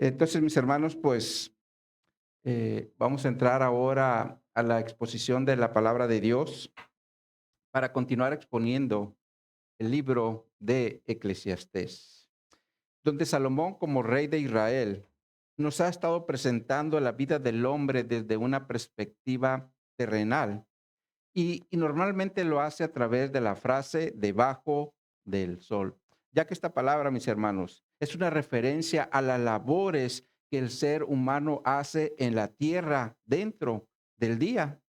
Entonces, mis hermanos, pues vamos a entrar ahora a la exposición de la palabra de Dios para continuar exponiendo el libro de Eclesiastés, donde Salomón, como rey de Israel, nos ha estado presentando la vida del hombre desde una perspectiva terrenal y normalmente lo hace a través de la frase debajo del sol, ya que esta palabra, mis hermanos, es una referencia a las labores que el ser humano hace en la tierra dentro del día,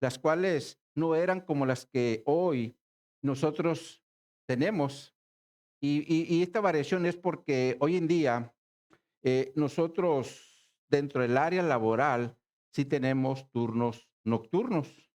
las cuales no eran como las que hoy nosotros tenemos. Y esta variación es porque hoy en día nosotros dentro del área laboral sí tenemos turnos nocturnos.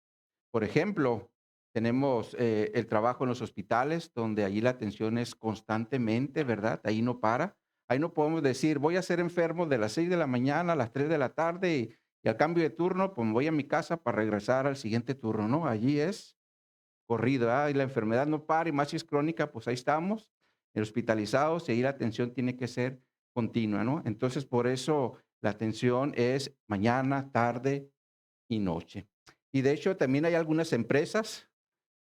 Por ejemplo, tenemos el trabajo en los hospitales, donde allí la atención es constantemente, ¿verdad? Ahí no para. Ahí no podemos decir, voy a ser enfermo de las 6 de la mañana a las 3 de la tarde y al cambio de turno, pues me voy a mi casa para regresar al siguiente turno, ¿no? Allí es corrido, ¿verdad? Y la enfermedad no para, y más si es crónica, pues ahí estamos, hospitalizados, y ahí la atención tiene que ser continua, ¿no? Entonces, por eso la atención es mañana, tarde y noche. Y de hecho, también hay algunas empresas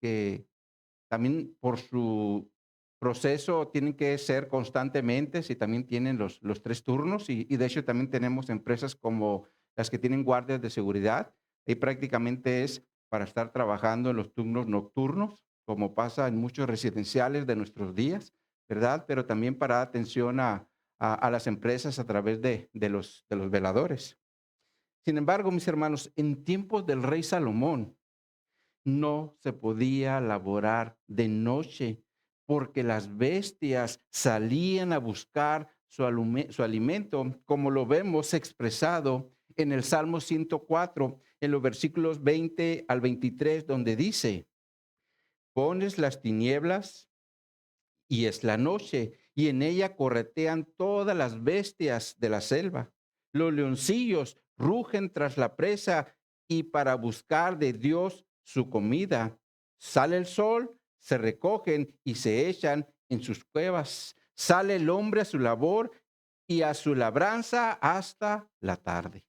que también por su proceso tienen que ser constantemente, si también tienen los 3 turnos, y de hecho también tenemos empresas como las que tienen guardias de seguridad, y prácticamente es para estar trabajando en los turnos nocturnos, como pasa en muchos residenciales de nuestros días, ¿verdad? Pero también para dar atención a las empresas a través de los veladores. Sin embargo, mis hermanos, en tiempos del rey Salomón, no se podía laborar de noche, porque las bestias salían a buscar su alimento, como lo vemos expresado en el Salmo 104, en los versículos 20 al 23, donde dice, pones las tinieblas y es la noche, y en ella corretean todas las bestias de la selva. Los leoncillos rugen tras la presa y para buscar de Dios su comida. Sale el sol, se recogen y se echan en sus cuevas. Sale el hombre a su labor y a su labranza hasta la tarde.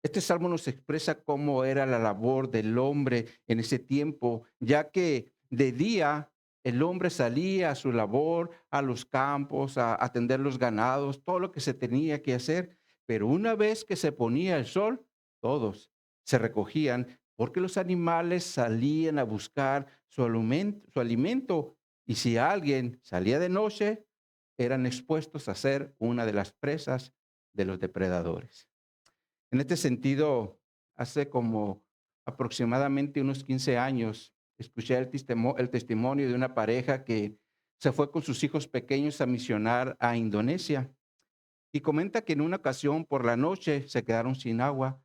Este salmo nos expresa cómo era la labor del hombre en ese tiempo, ya que de día el hombre salía a su labor, a los campos, a atender los ganados, todo lo que se tenía que hacer. Pero una vez que se ponía el sol, todos se recogían porque los animales salían a buscar su alimento. Y si alguien salía de noche, eran expuestos a ser una de las presas de los depredadores. En este sentido, hace como aproximadamente unos 15 años, escuché el testimonio de una pareja que se fue con sus hijos pequeños a misionar a Indonesia y comenta que en una ocasión por la noche se quedaron sin agua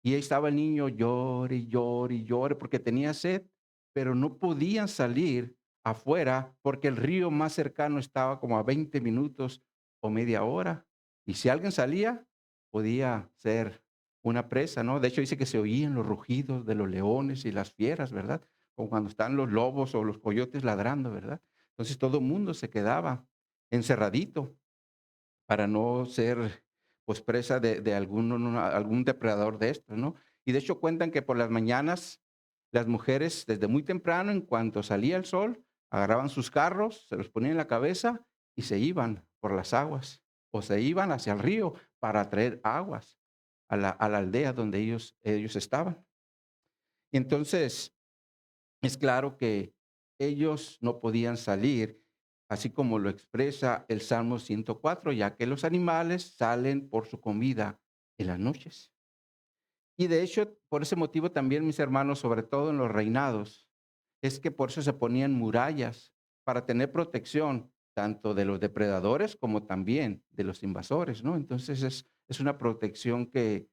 y ahí estaba el niño llore, y llore y llore porque tenía sed, pero no podían salir afuera porque el río más cercano estaba como a 20 minutos o media hora. Y si alguien salía, podía ser una presa, ¿no? De hecho, dice que se oían los rugidos de los leones y las fieras, ¿verdad? Como cuando están los lobos o los coyotes ladrando, ¿verdad? Entonces todo el mundo se quedaba encerradito para no ser, pues, presa de algún depredador de estos, ¿no? Y de hecho cuentan que por las mañanas las mujeres desde muy temprano, en cuanto salía el sol, agarraban sus carros, se los ponían en la cabeza y se iban por las aguas, o se iban hacia el río para traer aguas a la aldea donde ellos estaban. Y entonces es claro que ellos no podían salir, así como lo expresa el Salmo 104, ya que los animales salen por su comida en las noches. Y de hecho, por ese motivo también, mis hermanos, sobre todo en los reinados, es que por eso se ponían murallas para tener protección tanto de los depredadores como también de los invasores, ¿no? Entonces es una protección que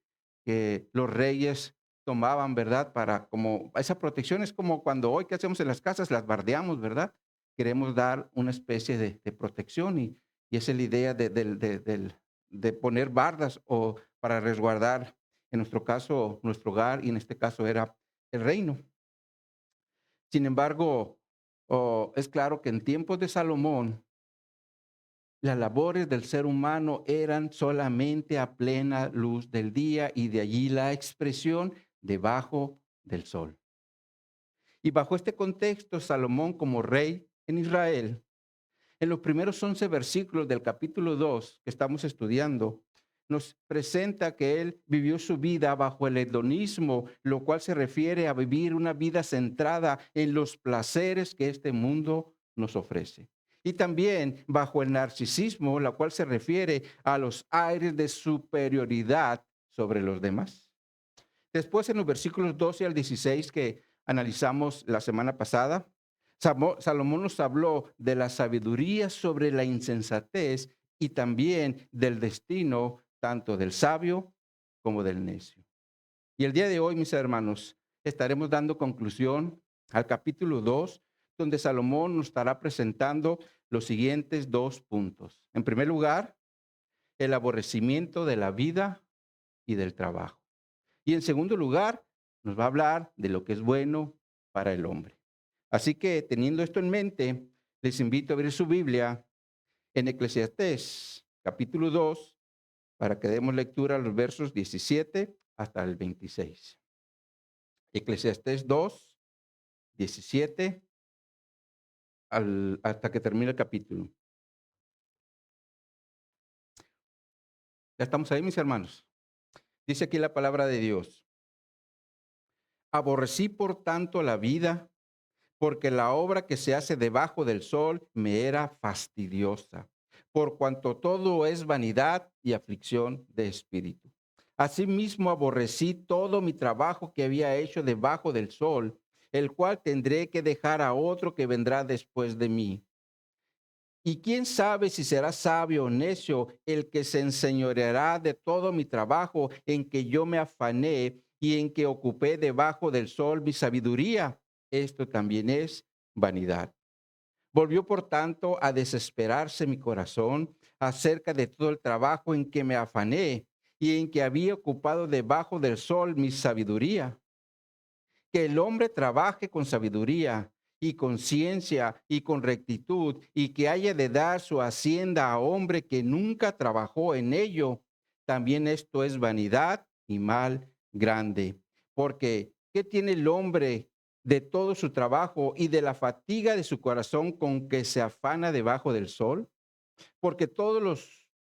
los reyes tomaban, ¿verdad? Para como esa protección es como cuando hoy, ¿qué hacemos en las casas? Las bardeamos, ¿verdad? Queremos dar una especie de protección y esa es la idea de poner bardas o para resguardar, en nuestro caso, nuestro hogar, y en este caso era el reino. Sin embargo, es claro que en tiempos de Salomón Las labores del ser humano eran solamente a plena luz del día y de allí la expresión debajo del sol. Y bajo este contexto, Salomón como rey en Israel, en los primeros 11 versículos del capítulo 2 que estamos estudiando, nos presenta que él vivió su vida bajo el hedonismo, lo cual se refiere a vivir una vida centrada en los placeres que este mundo nos ofrece. Y también bajo el narcisismo, la cual se refiere a los aires de superioridad sobre los demás. Después, en los versículos 12 al 16 que analizamos la semana pasada, Salomón nos habló de la sabiduría sobre la insensatez y también del destino tanto del sabio como del necio. Y el día de hoy, mis hermanos, estaremos dando conclusión al capítulo 2, donde Salomón nos estará presentando los siguientes dos puntos. En primer lugar, el aborrecimiento de la vida y del trabajo. Y en segundo lugar, nos va a hablar de lo que es bueno para el hombre. Así que teniendo esto en mente, les invito a abrir su Biblia en Eclesiastés, capítulo 2, para que demos lectura a los versos 17 hasta el 26. Eclesiastés 2, 17 hasta que termine el capítulo. Ya estamos ahí, mis hermanos. Dice aquí la palabra de Dios. Aborrecí por tanto la vida, porque la obra que se hace debajo del sol me era fastidiosa, por cuanto todo es vanidad y aflicción de espíritu. Asimismo aborrecí todo mi trabajo que había hecho debajo del sol, el cual tendré que dejar a otro que vendrá después de mí. Y quién sabe si será sabio o necio el que se enseñoreará de todo mi trabajo en que yo me afané y en que ocupé debajo del sol mi sabiduría. Esto también es vanidad. Volvió por tanto a desesperarse mi corazón acerca de todo el trabajo en que me afané y en que había ocupado debajo del sol mi sabiduría. Que el hombre trabaje con sabiduría y con ciencia y con rectitud, y que haya de dar su hacienda a hombre que nunca trabajó en ello. También esto es vanidad y mal grande. Porque, ¿qué tiene el hombre de todo su trabajo y de la fatiga de su corazón con que se afana debajo del sol? Porque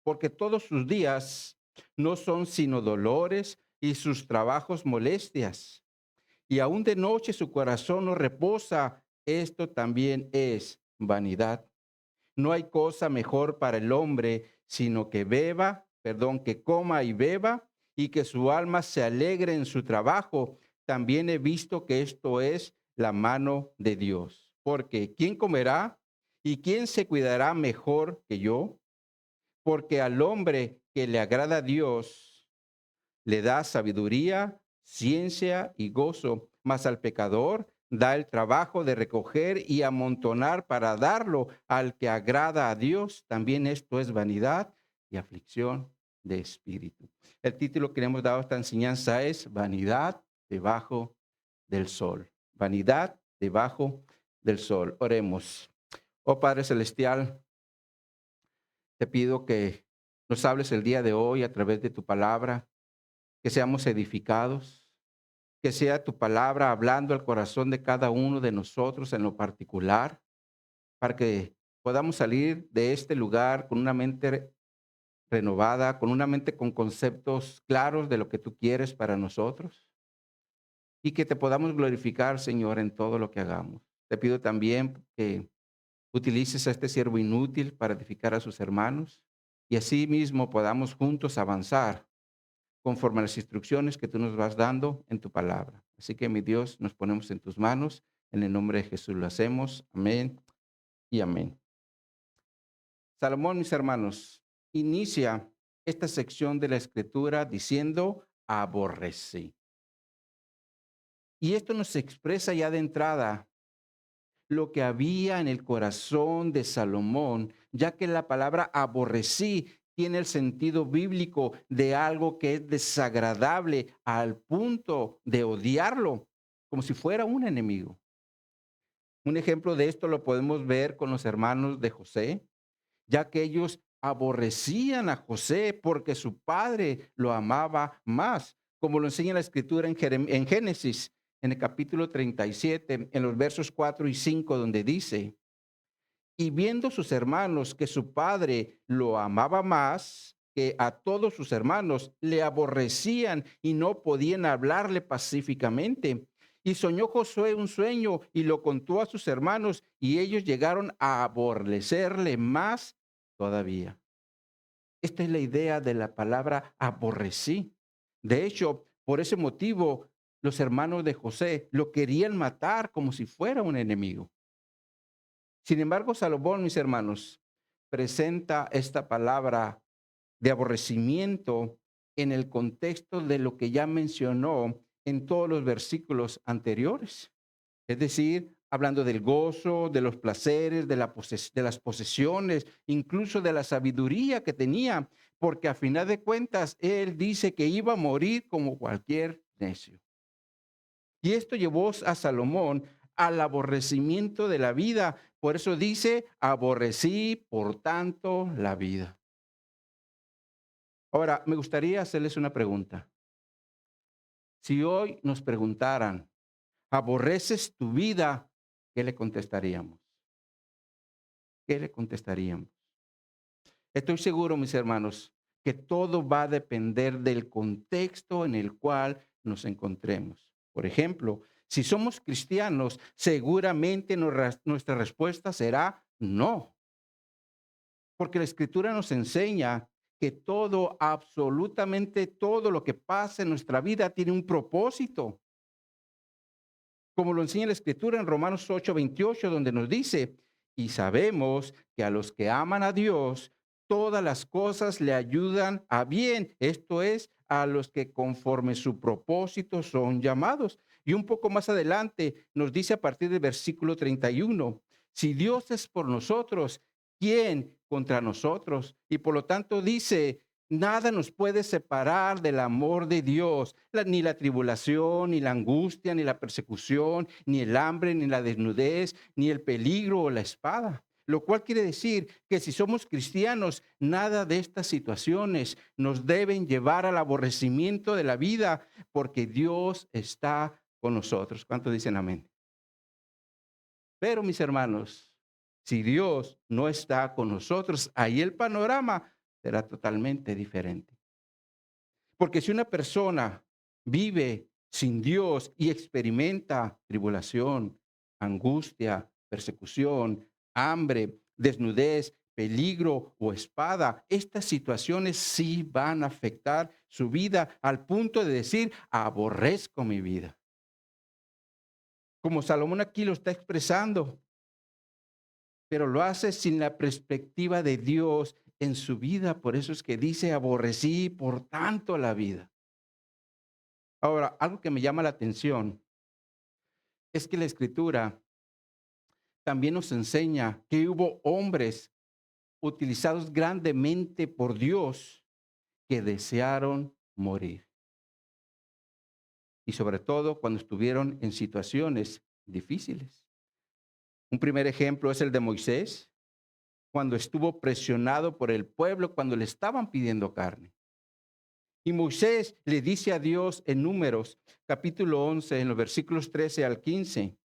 porque todos sus días no son sino dolores y sus trabajos molestias, y aún de noche su corazón no reposa. Esto también es vanidad. No hay cosa mejor para el hombre, sino que coma y beba, y que su alma se alegre en su trabajo. También he visto que esto es la mano de Dios. Porque ¿quién comerá y quién se cuidará mejor que yo? Porque al hombre que le agrada a Dios, le da sabiduría, ciencia y gozo, mas al pecador da el trabajo de recoger y amontonar para darlo al que agrada a Dios. También esto es vanidad y aflicción de espíritu. El título que le hemos dado a esta enseñanza es Vanidad debajo del sol. Vanidad debajo del sol. Oremos. Oh Padre Celestial, te pido que nos hables el día de hoy a través de tu palabra, que seamos edificados, que sea tu palabra hablando al corazón de cada uno de nosotros en lo particular, para que podamos salir de este lugar con una mente renovada, con una mente con conceptos claros de lo que tú quieres para nosotros y que te podamos glorificar, Señor, en todo lo que hagamos. Te pido también que utilices a este siervo inútil para edificar a sus hermanos y así mismo podamos juntos avanzar conforme a las instrucciones que tú nos vas dando en tu palabra. Así que, mi Dios, nos ponemos en tus manos. En el nombre de Jesús lo hacemos. Amén y amén. Salomón, mis hermanos, inicia esta sección de la Escritura diciendo aborrecí. Y esto nos expresa ya de entrada lo que había en el corazón de Salomón, ya que la palabra aborrecí tiene el sentido bíblico de algo que es desagradable al punto de odiarlo, como si fuera un enemigo. Un ejemplo de esto lo podemos ver con los hermanos de José. ya que ellos aborrecían a José porque su padre lo amaba más, como lo enseña la escritura en Génesis, en el capítulo 37, en los versos 4 y 5, donde dice, y viendo sus hermanos que su padre lo amaba más que a todos sus hermanos, le aborrecían y no podían hablarle pacíficamente. Y soñó Josué un sueño y lo contó a sus hermanos y ellos llegaron a aborrecerle más todavía. Esta es la idea de la palabra aborrecí. De hecho, por ese motivo, los hermanos de José lo querían matar como si fuera un enemigo. Sin embargo, Salomón, mis hermanos, presenta esta palabra de aborrecimiento en el contexto de lo que ya mencionó en todos los versículos anteriores. Es decir, hablando del gozo, de los placeres, de las posesiones, incluso de la sabiduría que tenía, porque a final de cuentas él dice que iba a morir como cualquier necio. Y esto llevó a Salomón al aborrecimiento de la vida. Por eso dice, aborrecí por tanto la vida. Ahora, me gustaría hacerles una pregunta. Si hoy nos preguntaran, ¿aborreces tu vida? ¿Qué le contestaríamos? ¿Qué le contestaríamos? Estoy seguro, mis hermanos, que todo va a depender del contexto en el cual nos encontremos. Por ejemplo, si somos cristianos, seguramente nuestra respuesta será no, porque la Escritura nos enseña que todo, absolutamente todo lo que pasa en nuestra vida tiene un propósito, como lo enseña la Escritura en Romanos 8:28, donde nos dice, y sabemos que a los que aman a Dios, todas las cosas le ayudan a bien, esto es, a los que conforme su propósito son llamados. Y un poco más adelante nos dice a partir del versículo 31, si Dios es por nosotros, ¿quién contra nosotros? Y por lo tanto dice, nada nos puede separar del amor de Dios, ni la tribulación, ni la angustia, ni la persecución, ni el hambre, ni la desnudez, ni el peligro o la espada. Lo cual quiere decir que si somos cristianos, nada de estas situaciones nos deben llevar al aborrecimiento de la vida, porque Dios está con nosotros. ¿Cuántos dicen amén? Pero mis hermanos, si Dios no está con nosotros, ahí el panorama será totalmente diferente. Porque si una persona vive sin Dios y experimenta tribulación, angustia, persecución, hambre, desnudez, peligro o espada, estas situaciones sí van a afectar su vida al punto de decir, aborrezco mi vida. Como Salomón aquí lo está expresando, pero lo hace sin la perspectiva de Dios en su vida. Por eso es que dice, aborrecí por tanto la vida. Ahora, algo que me llama la atención es que la Escritura también nos enseña que hubo hombres utilizados grandemente por Dios que desearon morir. Y sobre todo cuando estuvieron en situaciones difíciles. Un primer ejemplo es el de Moisés, cuando estuvo presionado por el pueblo, cuando le estaban pidiendo carne. Y Moisés le dice a Dios en Números, capítulo 11, en los versículos 13 al 15,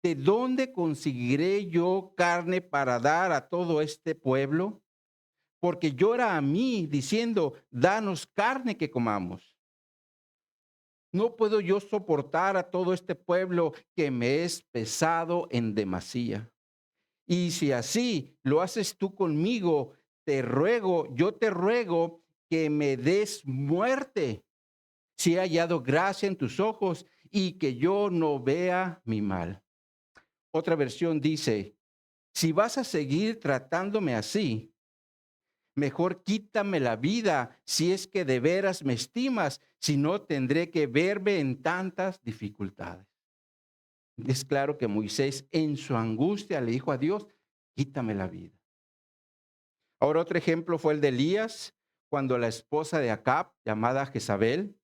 ¿de dónde conseguiré yo carne para dar a todo este pueblo? Porque llora a mí diciendo, danos carne que comamos. No puedo yo soportar a todo este pueblo que me es pesado en demasía. Y si así lo haces tú conmigo, yo te ruego que me des muerte, si he hallado gracia en tus ojos y que yo no vea mi mal. Otra versión dice, si vas a seguir tratándome así, mejor quítame la vida si es que de veras me estimas, si no tendré que verme en tantas dificultades. Es claro que Moisés en su angustia le dijo a Dios, quítame la vida. Ahora otro ejemplo fue el de Elías, cuando la esposa de Acab, llamada Jezabel,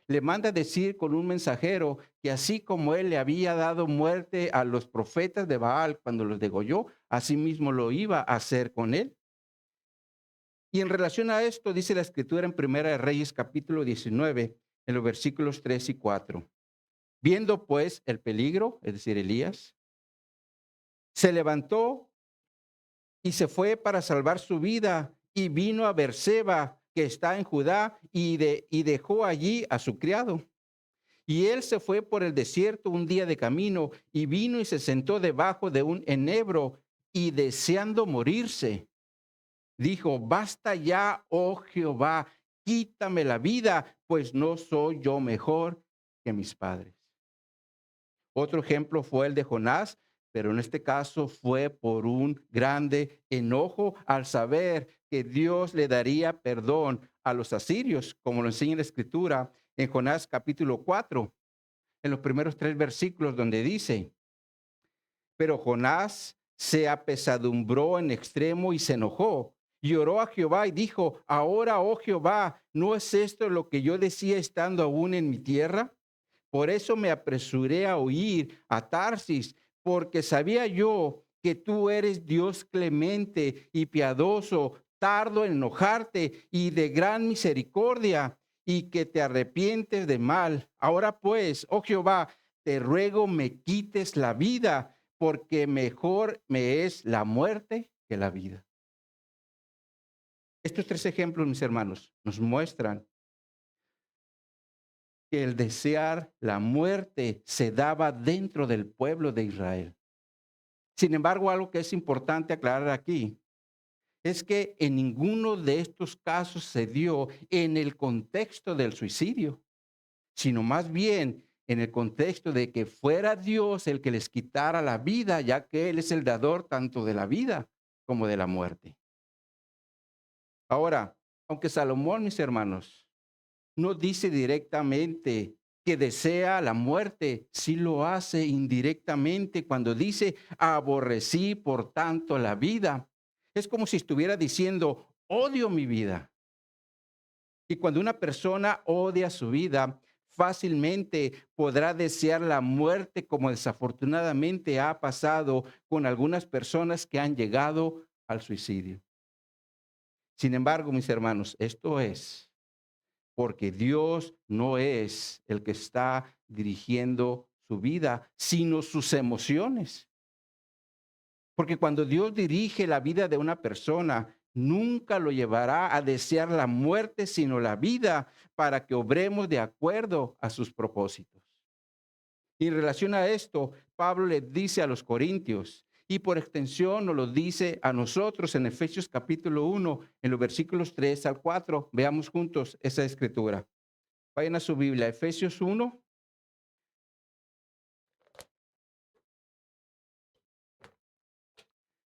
le manda decir con un mensajero que así como él le había dado muerte a los profetas de Baal cuando los degolló, así mismo lo iba a hacer con él. Y en relación a esto, dice la Escritura en Primera de Reyes, capítulo 19, en los versículos 3 y 4. Viendo pues el peligro, es decir, Elías, se levantó y se fue para salvar su vida y vino a Berseba, que está en Judá, y dejó allí a su criado. Y él se fue por el desierto un día de camino y vino y se sentó debajo de un enebro y deseando morirse, dijo: basta ya, oh Jehová, quítame la vida, pues no soy yo mejor que mis padres. Otro ejemplo fue el de Jonás, pero en este caso fue por un grande enojo al saber que Dios le daría perdón a los asirios, como lo enseña la Escritura en Jonás capítulo 4, en los primeros 3 versículos, donde dice: pero Jonás se apesadumbró en extremo y se enojó. Y oró a Jehová y dijo: ahora, oh Jehová, ¿no es esto lo que yo decía estando aún en mi tierra? Por eso me apresuré a huir a Tarsis, porque sabía yo que tú eres Dios clemente y piadoso, tardo en enojarte y de gran misericordia, y que te arrepientes de mal. Ahora pues, oh Jehová, te ruego me quites la vida, porque mejor me es la muerte que la vida. Estos 3 ejemplos, mis hermanos, nos muestran que el desear la muerte se daba dentro del pueblo de Israel. Sin embargo, algo que es importante aclarar aquí es que en ninguno de estos casos se dio en el contexto del suicidio, sino más bien en el contexto de que fuera Dios el que les quitara la vida, ya que Él es el dador tanto de la vida como de la muerte. Ahora, aunque Salomón, mis hermanos, no dice directamente que desea la muerte, sí lo hace indirectamente cuando dice: aborrecí por tanto la vida. Es como si estuviera diciendo: odio mi vida. Y cuando una persona odia su vida, fácilmente podrá desear la muerte, como desafortunadamente ha pasado con algunas personas que han llegado al suicidio. Sin embargo, mis hermanos, esto es porque Dios no es el que está dirigiendo su vida, sino sus emociones. Porque cuando Dios dirige la vida de una persona, nunca lo llevará a desear la muerte, sino la vida, para que obremos de acuerdo a sus propósitos. Y en relación a esto, Pablo le dice a los corintios, y por extensión nos lo dice a nosotros en Efesios capítulo 1, en los versículos 3 al 4. Veamos juntos esa escritura. Vayan a su Biblia, Efesios 1,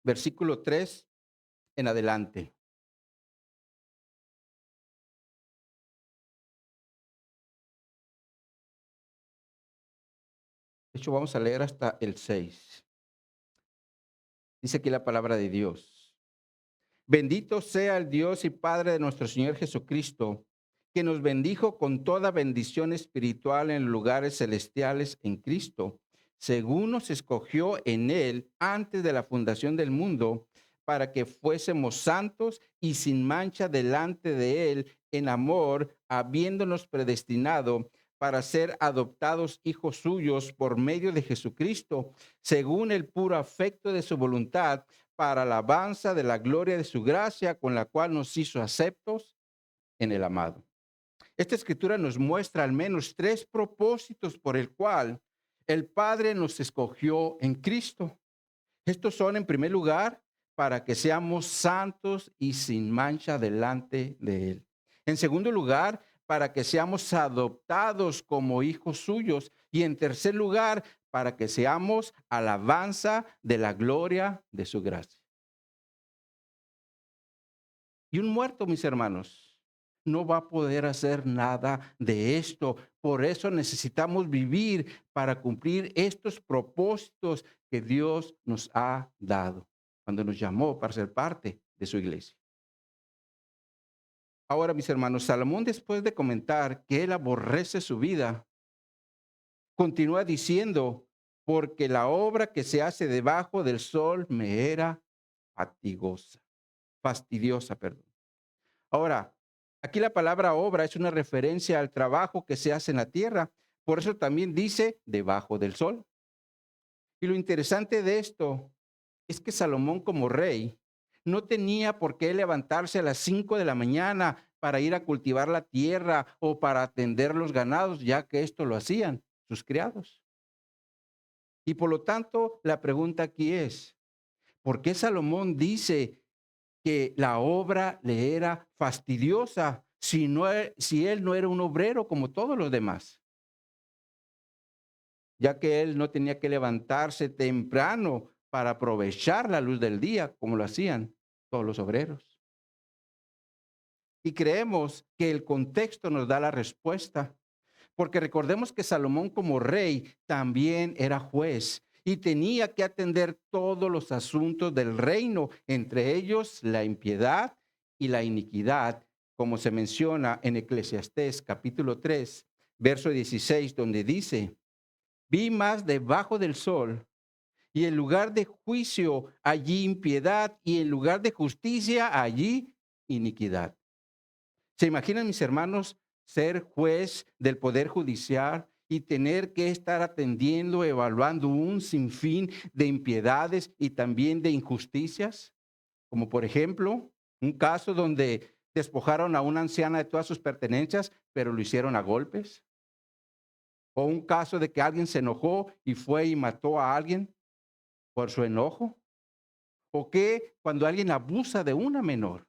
versículo 3 en adelante. De hecho, vamos a leer hasta el 6. Dice aquí la palabra de Dios. Bendito sea el Dios y Padre de nuestro Señor Jesucristo, que nos bendijo con toda bendición espiritual en lugares celestiales en Cristo, según nos escogió en Él antes de la fundación del mundo, para que fuésemos santos y sin mancha delante de Él en amor, habiéndonos predestinado para ser adoptados hijos suyos por medio de Jesucristo, según el puro afecto de su voluntad, para alabanza de la gloria de su gracia, con la cual nos hizo aceptos en el amado. Esta escritura nos muestra al menos 3 propósitos por el cual el Padre nos escogió en Cristo. Estos son, en primer lugar, para que seamos santos y sin mancha delante de Él. En segundo lugar, para que seamos adoptados como hijos suyos. Y en tercer lugar, para que seamos alabanza de la gloria de su gracia. Y un muerto, mis hermanos, no va a poder hacer nada de esto. Por eso necesitamos vivir para cumplir estos propósitos que Dios nos ha dado cuando nos llamó para ser parte de su iglesia. Ahora, mis hermanos, Salomón, después de comentar que él aborrece su vida, continúa diciendo: porque la obra que se hace debajo del sol me era fastidiosa, perdón. Ahora, aquí la palabra obra es una referencia al trabajo que se hace en la tierra. Por eso también dice debajo del sol. Y lo interesante de esto es que Salomón como rey no tenía por qué levantarse a las 5 de la mañana para ir a cultivar la tierra o para atender los ganados, ya que esto lo hacían sus criados. Y por lo tanto, la pregunta aquí es, ¿por qué Salomón dice que la obra le era fastidiosa si él no era un obrero como todos los demás? Ya que él no tenía que levantarse temprano para aprovechar la luz del día, como lo hacían todos los obreros. Y creemos que el contexto nos da la respuesta, porque recordemos que Salomón como rey también era juez y tenía que atender todos los asuntos del reino, entre ellos la impiedad y la iniquidad, como se menciona en Eclesiastés capítulo 3, verso 16, donde dice, vi más debajo del sol y en lugar de juicio allí impiedad y en lugar de justicia allí iniquidad. ¿Se imaginan, mis hermanos, ser juez del Poder Judicial y tener que estar atendiendo, evaluando un sinfín de impiedades y también de injusticias? Como por ejemplo, un caso donde despojaron a una anciana de todas sus pertenencias, pero lo hicieron a golpes. O un caso de que alguien se enojó y fue y mató a alguien por su enojo. O que cuando alguien abusa de una menor.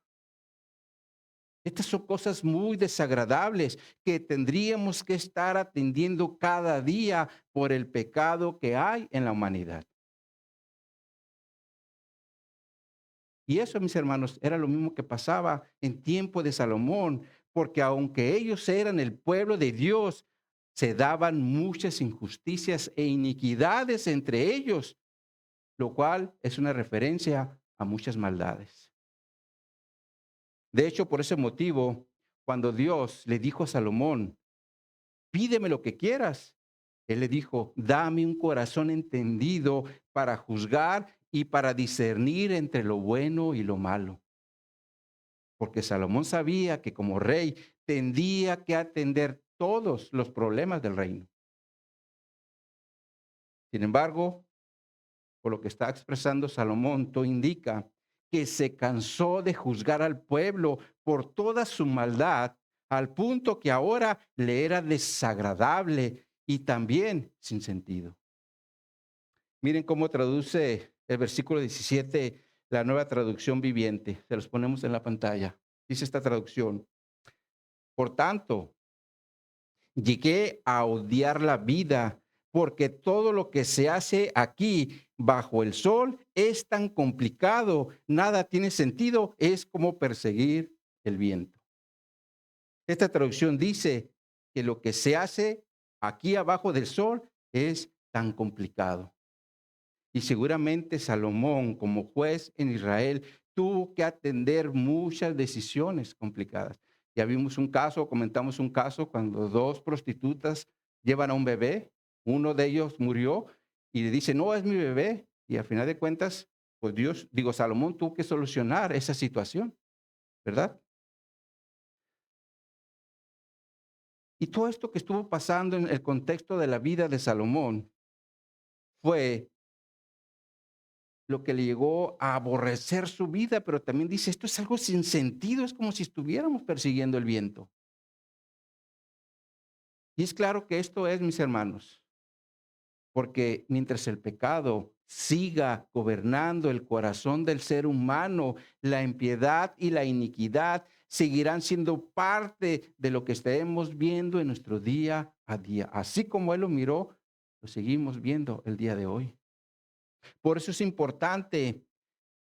Estas son cosas muy desagradables que tendríamos que estar atendiendo cada día por el pecado que hay en la humanidad. Y eso, mis hermanos, era lo mismo que pasaba en tiempo de Salomón, porque aunque ellos eran el pueblo de Dios, se daban muchas injusticias e iniquidades entre ellos, lo cual es una referencia a muchas maldades. De hecho, por ese motivo, cuando Dios le dijo a Salomón, pídeme lo que quieras, él le dijo, dame un corazón entendido para juzgar y para discernir entre lo bueno y lo malo. Porque Salomón sabía que como rey tendría que atender todos los problemas del reino. Sin embargo, por lo que está expresando Salomón, todo indica que se cansó de juzgar al pueblo por toda su maldad, al punto que ahora le era desagradable y también sin sentido. Miren cómo traduce el versículo 17, la nueva traducción viviente. Se los ponemos en la pantalla. Dice esta traducción. Por tanto, llegué a odiar la vida porque todo lo que se hace aquí bajo el sol es tan complicado, nada tiene sentido, es como perseguir el viento. Esta traducción dice que lo que se hace aquí abajo del sol es tan complicado. Y seguramente Salomón, como juez en Israel, tuvo que atender muchas decisiones complicadas. Ya vimos un caso, comentamos un caso cuando dos prostitutas llevan a un bebé, uno de ellos murió y le dice, no, es mi bebé. Y al final de cuentas, pues Salomón tuvo que solucionar esa situación, ¿verdad? Y todo esto que estuvo pasando en el contexto de la vida de Salomón fue lo que le llegó a aborrecer su vida, pero también dice, esto es algo sin sentido, es como si estuviéramos persiguiendo el viento. Y es claro que esto es, mis hermanos, porque mientras el pecado siga gobernando el corazón del ser humano, la impiedad y la iniquidad seguirán siendo parte de lo que estaremos viendo en nuestro día a día. Así como Él lo miró, lo seguimos viendo el día de hoy. Por eso es importante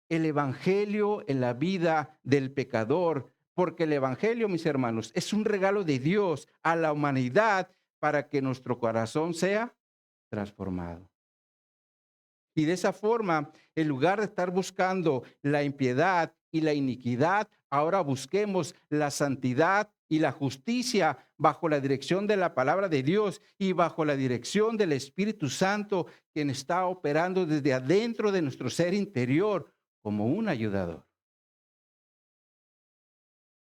el evangelio en la vida del pecador, porque el evangelio, mis hermanos, es un regalo de Dios a la humanidad para que nuestro corazón sea transformado. Y de esa forma, en lugar de estar buscando la impiedad y la iniquidad, ahora busquemos la santidad y la justicia bajo la dirección de la palabra de Dios y bajo la dirección del Espíritu Santo, quien está operando desde adentro de nuestro ser interior como un ayudador.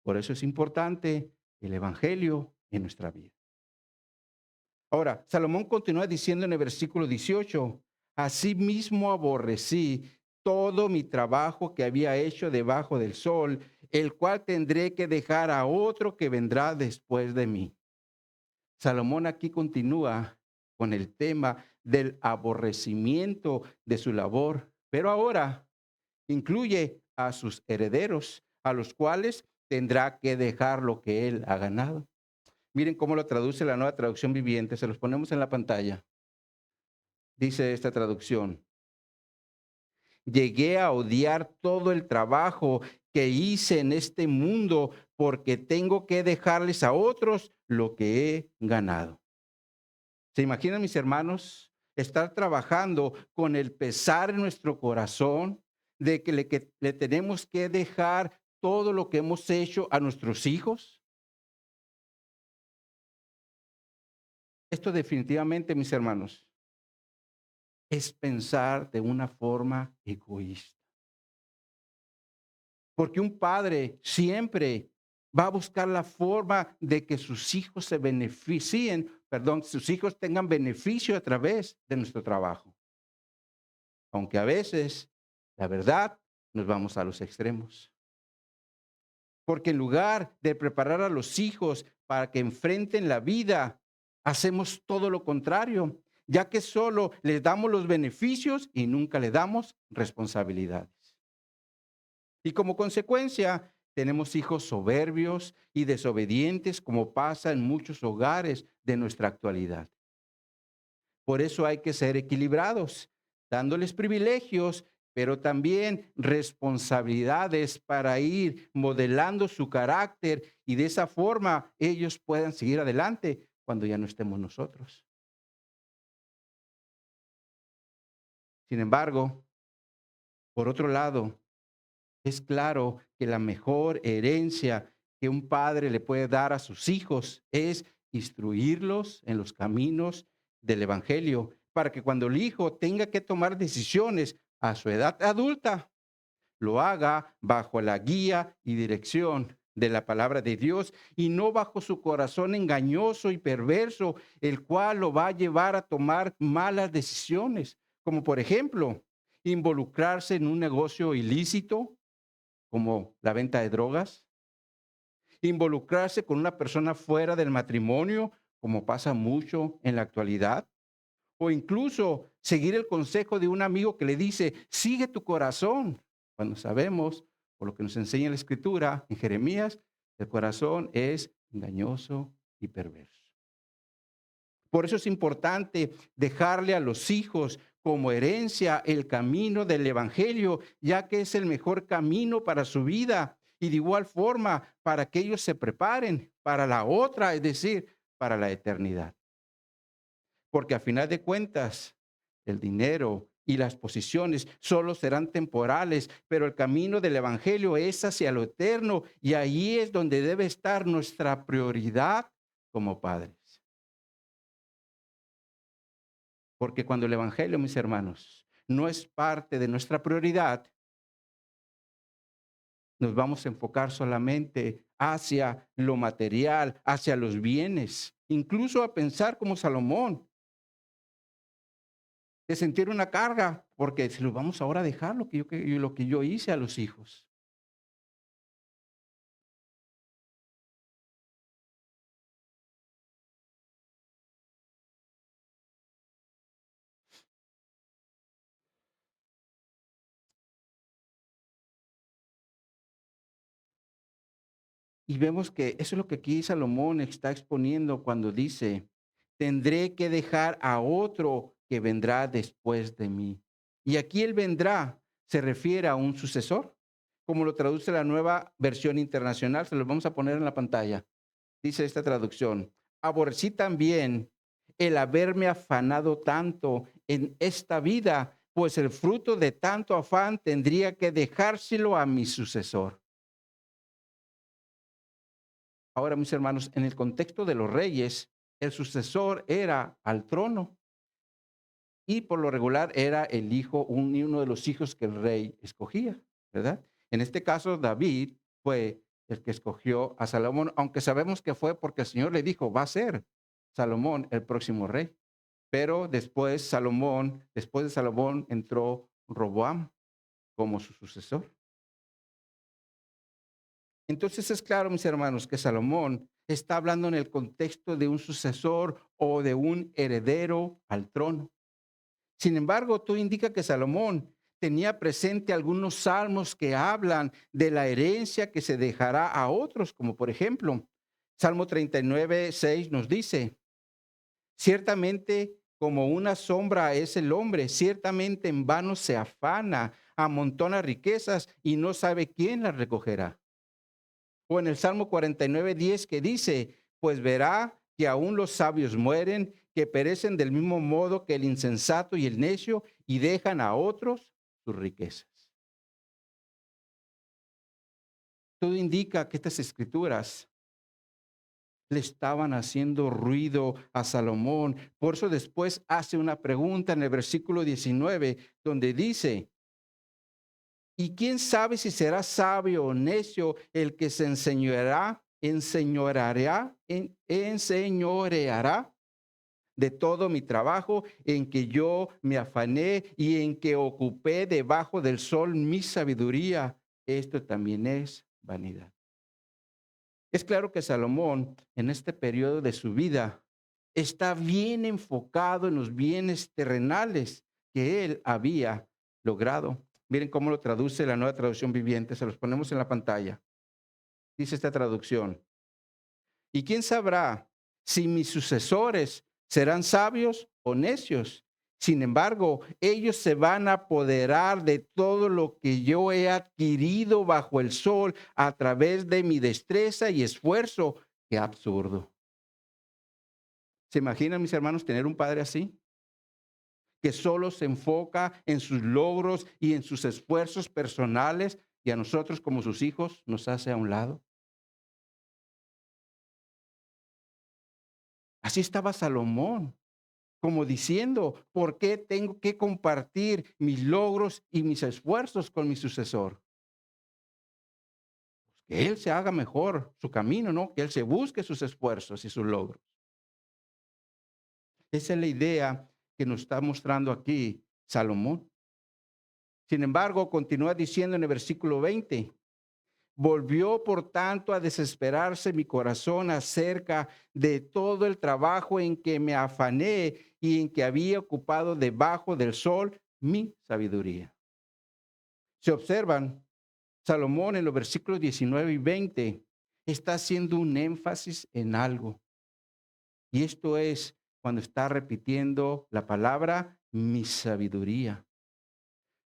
Por eso es importante el Evangelio en nuestra vida. Ahora, Salomón continúa diciendo en el versículo 18, asimismo aborrecí todo mi trabajo que había hecho debajo del sol, el cual tendré que dejar a otro que vendrá después de mí. Salomón aquí continúa con el tema del aborrecimiento de su labor, pero ahora incluye a sus herederos, a los cuales tendrá que dejar lo que él ha ganado. Miren cómo lo traduce la Nueva Traducción Viviente, se los ponemos en la pantalla. Dice esta traducción: llegué a odiar todo el trabajo que hice en este mundo porque tengo que dejarles a otros lo que he ganado. ¿Se imaginan, mis hermanos, estar trabajando con el pesar en nuestro corazón de que le tenemos que dejar todo lo que hemos hecho a nuestros hijos? Esto definitivamente, mis hermanos, es pensar de una forma egoísta. Porque un padre siempre va a buscar la forma de que sus hijos se beneficien, perdón, sus hijos tengan beneficio a través de nuestro trabajo. Aunque a veces, la verdad, nos vamos a los extremos. Porque en lugar de preparar a los hijos para que enfrenten la vida, hacemos todo lo contrario, ya que solo les damos los beneficios y nunca le damos responsabilidades. Y como consecuencia, tenemos hijos soberbios y desobedientes, como pasa en muchos hogares de nuestra actualidad. Por eso hay que ser equilibrados, dándoles privilegios, pero también responsabilidades para ir modelando su carácter y de esa forma ellos puedan seguir adelante cuando ya no estemos nosotros. Sin embargo, por otro lado, es claro que la mejor herencia que un padre le puede dar a sus hijos es instruirlos en los caminos del evangelio, para que cuando el hijo tenga que tomar decisiones a su edad adulta, lo haga bajo la guía y dirección de la palabra de Dios y no bajo su corazón engañoso y perverso, el cual lo va a llevar a tomar malas decisiones, como por ejemplo, involucrarse en un negocio ilícito como la venta de drogas, involucrarse con una persona fuera del matrimonio, como pasa mucho en la actualidad, o incluso seguir el consejo de un amigo que le dice, sigue tu corazón, cuando sabemos, por lo que nos enseña la Escritura en Jeremías, el corazón es engañoso y perverso. Por eso es importante dejarle a los hijos como herencia el camino del evangelio, ya que es el mejor camino para su vida y de igual forma para que ellos se preparen para la otra, es decir, para la eternidad. Porque a final de cuentas, el dinero y las posiciones solo serán temporales, pero el camino del evangelio es hacia lo eterno y ahí es donde debe estar nuestra prioridad como padres. Porque cuando el evangelio, mis hermanos, no es parte de nuestra prioridad, nos vamos a enfocar solamente hacia lo material, hacia los bienes, incluso a pensar como Salomón, de sentir una carga, porque si los vamos ahora a dejar lo que yo hice a los hijos. Y vemos que eso es lo que aquí Salomón está exponiendo cuando dice, tendré que dejar a otro que vendrá después de mí. Y aquí él vendrá se refiere a un sucesor, como lo traduce la nueva versión internacional, se los vamos a poner en la pantalla. Dice esta traducción, aborrecí también el haberme afanado tanto en esta vida, pues el fruto de tanto afán tendría que dejárselo a mi sucesor. Ahora, mis hermanos, en el contexto de los reyes, el sucesor era al trono y por lo regular era el hijo, uno de los hijos que el rey escogía, ¿verdad? En este caso, David fue el que escogió a Salomón, aunque sabemos que fue porque el Señor le dijo, va a ser Salomón el próximo rey. Pero después de Salomón entró Roboam como su sucesor. Entonces es claro, mis hermanos, que Salomón está hablando en el contexto de un sucesor o de un heredero al trono. Sin embargo, todo indica que Salomón tenía presente algunos salmos que hablan de la herencia que se dejará a otros, como por ejemplo, Salmo 39:6 nos dice, ciertamente como una sombra es el hombre, ciertamente en vano se afana, amontona riquezas y no sabe quién las recogerá. O en el Salmo 49:10 que dice, pues verá que aún los sabios mueren, que perecen del mismo modo que el insensato y el necio y dejan a otros sus riquezas. Todo indica que estas escrituras le estaban haciendo ruido a Salomón. Por eso después hace una pregunta en el versículo 19, donde dice, ¿y quién sabe si será sabio o necio el que se enseñoreará de todo mi trabajo en que yo me afané y en que ocupé debajo del sol mi sabiduría? Esto también es vanidad. Es claro que Salomón, en este periodo de su vida, está bien enfocado en los bienes terrenales que él había logrado. Miren cómo lo traduce la Nueva Traducción Viviente, se los ponemos en la pantalla. Dice esta traducción: ¿y quién sabrá si mis sucesores serán sabios o necios? Sin embargo, ellos se van a apoderar de todo lo que yo he adquirido bajo el sol a través de mi destreza y esfuerzo. Qué absurdo. ¿Se imaginan, mis hermanos, tener un padre así? Que solo se enfoca en sus logros y en sus esfuerzos personales y a nosotros como sus hijos nos hace a un lado. Así estaba Salomón, como diciendo, ¿por qué tengo que compartir mis logros y mis esfuerzos con mi sucesor? Que él se haga mejor su camino, ¿no? Que él se busque sus esfuerzos y sus logros. Esa es la idea que nos está mostrando aquí Salomón. Sin embargo, continúa diciendo en el versículo 20, volvió por tanto a desesperarse mi corazón acerca de todo el trabajo en que me afané y en que había ocupado debajo del sol mi sabiduría. Se observan, Salomón en los versículos 19 y 20 está haciendo un énfasis en algo. Y esto es cuando está repitiendo la palabra mi sabiduría.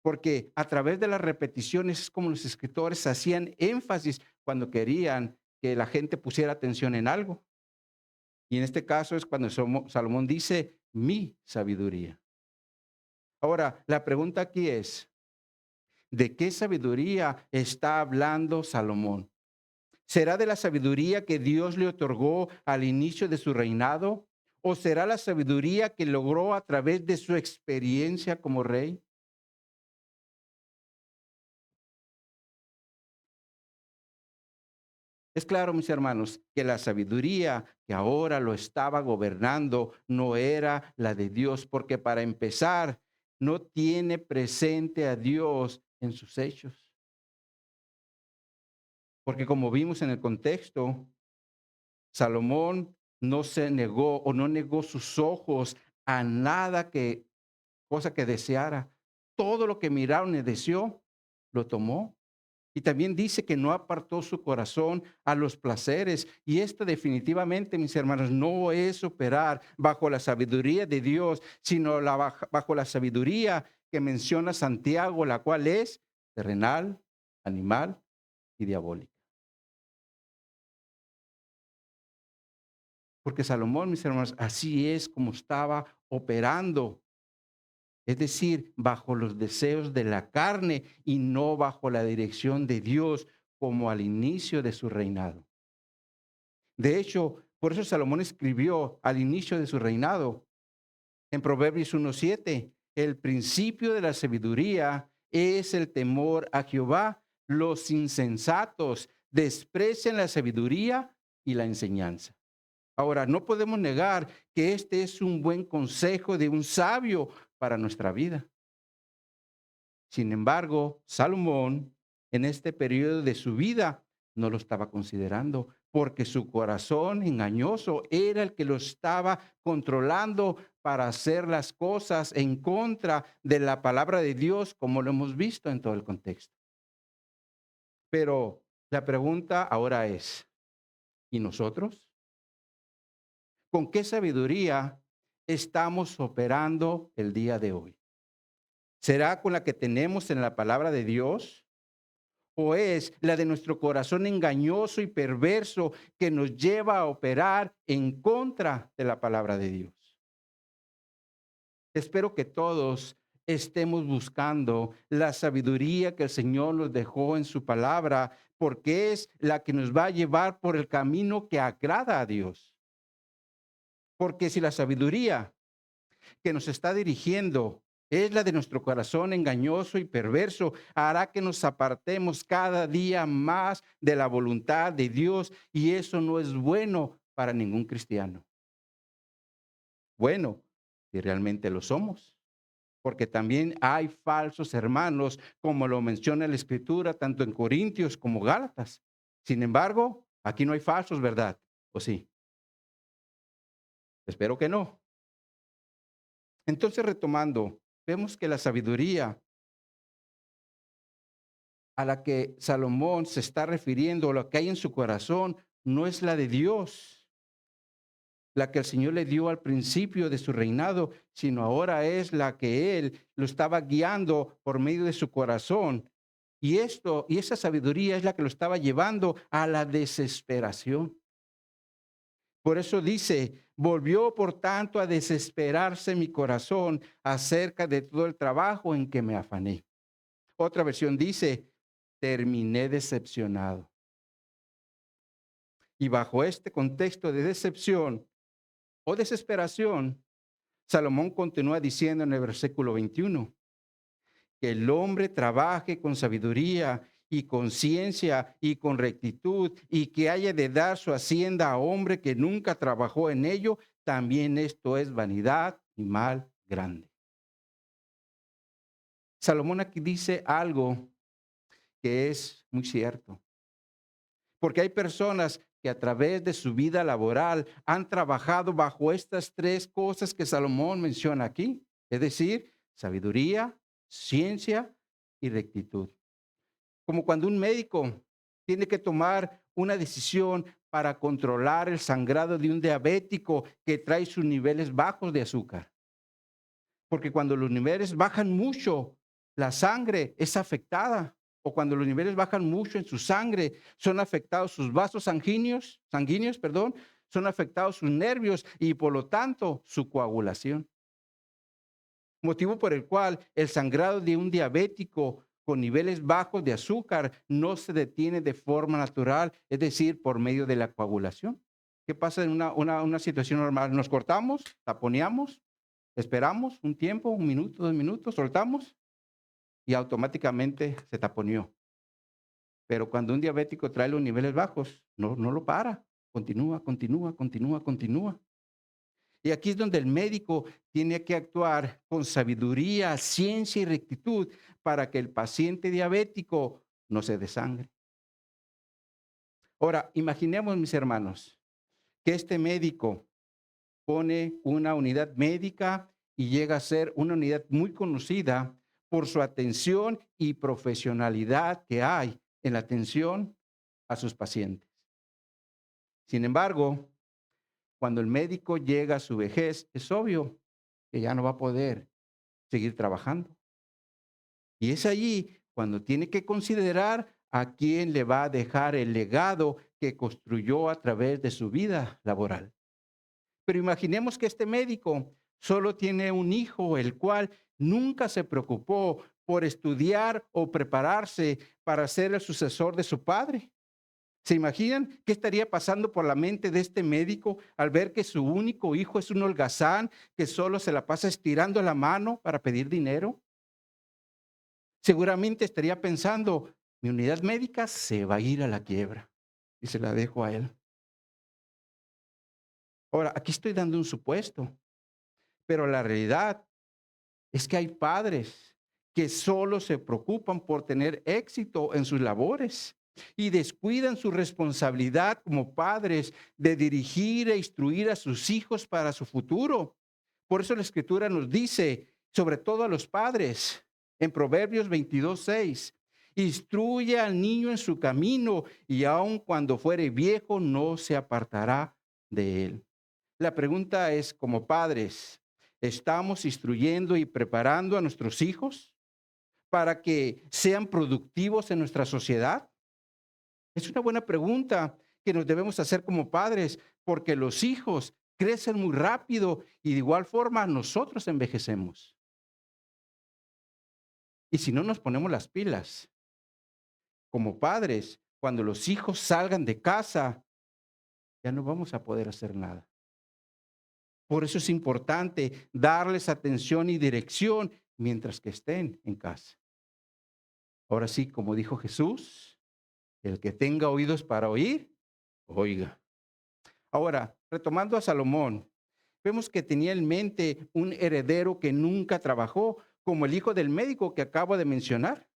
Porque a través de las repeticiones es como los escritores hacían énfasis cuando querían que la gente pusiera atención en algo. Y en este caso es cuando Salomón dice mi sabiduría. Ahora, la pregunta aquí es, ¿de qué sabiduría está hablando Salomón? ¿Será de la sabiduría que Dios le otorgó al inicio de su reinado? ¿O será la sabiduría que logró a través de su experiencia como rey? Es claro, mis hermanos, que la sabiduría que ahora lo estaba gobernando no era la de Dios, porque para empezar, no tiene presente a Dios en sus hechos. Porque como vimos en el contexto, Salomón no se negó o no negó sus ojos a nada cosa que deseara. Todo lo que miraron y deseó, lo tomó. Y también dice que no apartó su corazón a los placeres. Y esto definitivamente, mis hermanos, no es operar bajo la sabiduría de Dios, sino bajo la sabiduría que menciona Santiago, la cual es terrenal, animal y diabólica. Porque Salomón, mis hermanos, así es como estaba operando. Es decir, bajo los deseos de la carne y no bajo la dirección de Dios como al inicio de su reinado. De hecho, por eso Salomón escribió al inicio de su reinado en Proverbios 1:7, el principio de la sabiduría es el temor a Jehová. Los insensatos desprecian la sabiduría y la enseñanza. Ahora, no podemos negar que este es un buen consejo de un sabio para nuestra vida. Sin embargo, Salomón, en este periodo de su vida, no lo estaba considerando, porque su corazón engañoso era el que lo estaba controlando para hacer las cosas en contra de la palabra de Dios, como lo hemos visto en todo el contexto. Pero la pregunta ahora es, ¿y nosotros? ¿Con qué sabiduría estamos operando el día de hoy? ¿Será con la que tenemos en la palabra de Dios? ¿O es la de nuestro corazón engañoso y perverso que nos lleva a operar en contra de la palabra de Dios? Espero que todos estemos buscando la sabiduría que el Señor nos dejó en su palabra, porque es la que nos va a llevar por el camino que agrada a Dios. Porque si la sabiduría que nos está dirigiendo es la de nuestro corazón engañoso y perverso, hará que nos apartemos cada día más de la voluntad de Dios, y eso no es bueno para ningún cristiano. Bueno, si realmente lo somos, porque también hay falsos hermanos, como lo menciona la Escritura, tanto en Corintios como Gálatas. Sin embargo, aquí no hay falsos, ¿verdad? ¿O sí? Espero que no. Entonces, retomando, vemos que la sabiduría a la que Salomón se está refiriendo, lo que hay en su corazón, no es la de Dios, la que el Señor le dio al principio de su reinado, sino ahora es la que él lo estaba guiando por medio de su corazón. Y esa sabiduría es la que lo estaba llevando a la desesperación. Por eso dice, volvió por tanto a desesperarse mi corazón acerca de todo el trabajo en que me afané. Otra versión dice, terminé decepcionado. Y bajo este contexto de decepción o desesperación, Salomón continúa diciendo en el versículo 21, que el hombre trabaje con sabiduría y con ciencia y con rectitud, y que haya de dar su hacienda a hombre que nunca trabajó en ello, también esto es vanidad y mal grande. Salomón aquí dice algo que es muy cierto. Porque hay personas que a través de su vida laboral han trabajado bajo estas tres cosas que Salomón menciona aquí, es decir, sabiduría, ciencia y rectitud. Como cuando un médico tiene que tomar una decisión para controlar el sangrado de un diabético que trae sus niveles bajos de azúcar. Porque cuando los niveles bajan mucho, la sangre es afectada. O cuando los niveles bajan mucho en su sangre, son afectados sus vasos sanguíneos, perdón, son afectados sus nervios y por lo tanto su coagulación. Motivo por el cual el sangrado de un diabético con niveles bajos de azúcar no se detiene de forma natural, es decir, por medio de la coagulación. ¿Qué pasa en una situación normal? Nos cortamos, taponeamos, esperamos un tiempo, un minuto, 2 minutos, soltamos y automáticamente se taponeó. Pero cuando un diabético trae los niveles bajos, no lo para. Continúa, continúa, continúa, continúa. Y aquí es donde el médico tiene que actuar con sabiduría, ciencia y rectitud para que el paciente diabético no se desangre. Ahora, imaginemos, mis hermanos, que este médico pone una unidad médica y llega a ser una unidad muy conocida por su atención y profesionalidad que hay en la atención a sus pacientes. Sin embargo, cuando el médico llega a su vejez, es obvio que ya no va a poder seguir trabajando. Y es allí cuando tiene que considerar a quién le va a dejar el legado que construyó a través de su vida laboral. Pero imaginemos que este médico solo tiene un hijo, el cual nunca se preocupó por estudiar o prepararse para ser el sucesor de su padre. ¿Se imaginan qué estaría pasando por la mente de este médico al ver que su único hijo es un holgazán que solo se la pasa estirando la mano para pedir dinero? Seguramente estaría pensando, mi unidad médica se va a ir a la quiebra y se la dejo a él. Ahora, aquí estoy dando un supuesto, pero la realidad es que hay padres que solo se preocupan por tener éxito en sus labores y descuidan su responsabilidad como padres de dirigir e instruir a sus hijos para su futuro. Por eso la Escritura nos dice, sobre todo a los padres, en Proverbios 22:6, instruye al niño en su camino y aun cuando fuere viejo no se apartará de él. La pregunta es, como padres, ¿estamos instruyendo y preparando a nuestros hijos para que sean productivos en nuestra sociedad? Es una buena pregunta que nos debemos hacer como padres, porque los hijos crecen muy rápido y de igual forma nosotros envejecemos. Y si no nos ponemos las pilas como padres, cuando los hijos salgan de casa, ya no vamos a poder hacer nada. Por eso es importante darles atención y dirección mientras que estén en casa. Ahora sí, como dijo Jesús, el que tenga oídos para oír, oiga. Ahora, retomando a Salomón, vemos que tenía en mente un heredero que nunca trabajó, como el hijo del médico que acabo de mencionar.